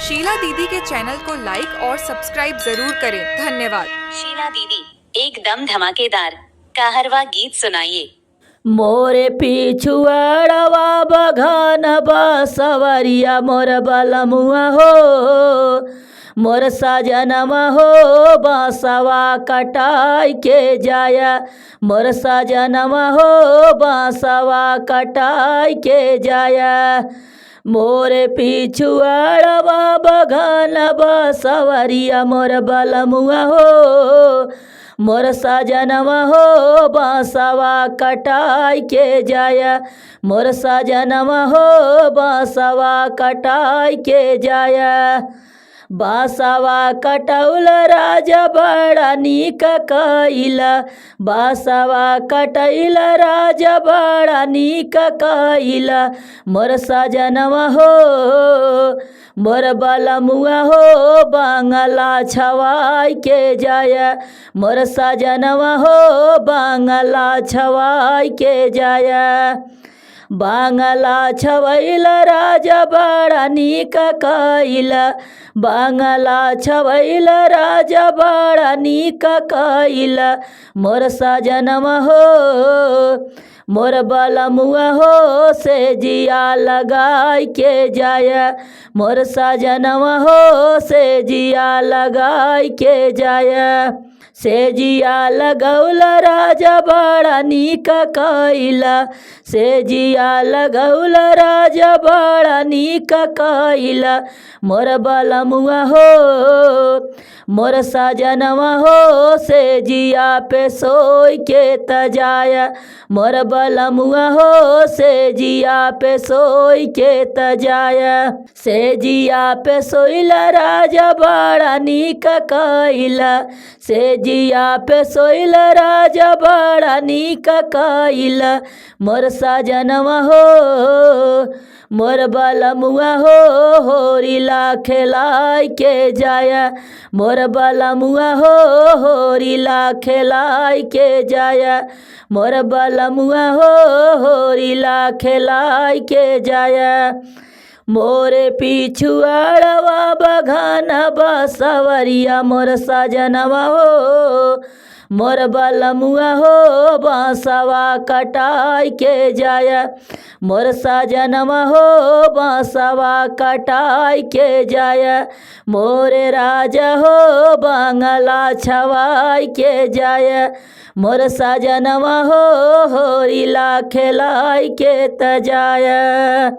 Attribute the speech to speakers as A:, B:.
A: शीला दीदी के चैनल को लाइक और सब्सक्राइब जरूर करें। धन्यवाद।
B: शीला दीदी एकदम धमाकेदार कहरवा गीत सुनाइए।
C: मोरे पिछुआड़वा बघान बसवरिया मोर बलमुआ हो, मोर सजनमा हो बांसवा कटाई के जाया, मोर सजनमा हो बांसवा कटाई के जाया। मोरे पिछुआड़वा बघान बसवरिया मोर बलमुआ हो, मोर सजनवा हो बांसवा कटाई के जाया, मोर सजनवा हो बांसवा कटाई के जाया। बांसवा कटौल राजा बड़ा नीक कइला, बांसवा कटैल राजा बड़ा नीक कइला, मोर सजनवा हो मोर बलमुआ हो बांगला छवाई के जाया, मोर सजनवा हो बांगला छवाई के जाया। बांगला छवैल राजा बड़ा नीक कइला, बांगला छवैल राजा बड़ा नीक कइला, मोर सजनवा हो मोर बलमुआ हो से जिया लगाई के जाया, मोर सजनवा हो से जिया लगाई के जाया। से जिया लगौल राजा बड़ा नीक कइला, से जिया लगौल राजा बड़ा नीक कइला, मोर बलमुआ हो मोर सजनवा हो से जिया पे सोई के तजाया, मोर बलमुआ हो से जिया पे सोई के तजाया। से जिया पे सोइला राजा बड़ा नीक कइला, से जिया पे सोइल राजा बड़ा नीक कइला, मोर सजनवा हो मोर बलमुआ हो होरिला खेलाई के जाया, मोर बलमुआ हो होरिला खेलाई के जाया, मोर बलमुआ हो होरिला खेलाई के जाया। मोरे पिछुआड़वा बघान बसवरिया मोर सजनवा हो, मोर बलमुआ हो बांसवा कटाई के जाया, मोर सजनवा हो बांसवा कटाई के जाया। मोरे राजा हो बांगला छवाई के जाया, मोर सजनवा हो होरिला खेलाई के तजाया।